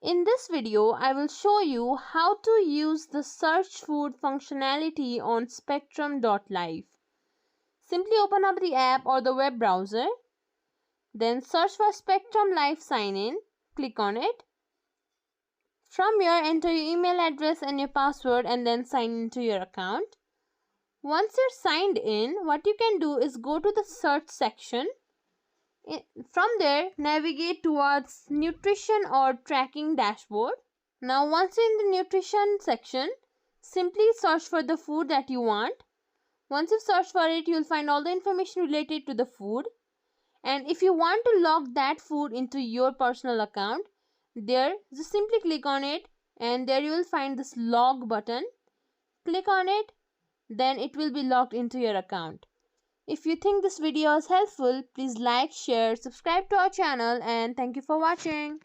In this video, I will show you how to use the search food functionality on Spectrum.Life. Simply open up the app or the web browser. Then search for Spectrum.Life Sign In. Click on it. From here, enter your email address and your password and then sign into your account. Once you're signed in, what you can do is go to the search section. From there, navigate towards nutrition or tracking dashboard. Now once you're in the nutrition section, simply search for the food that you want. Once you search for it, you'll find all the information related to the food. And if you want to log that food into your personal account, there just simply click on it and there you will find this log button. Click on it, then it will be logged into your account. If you think this video is helpful, please like, share, subscribe to our channel, and thank you for watching.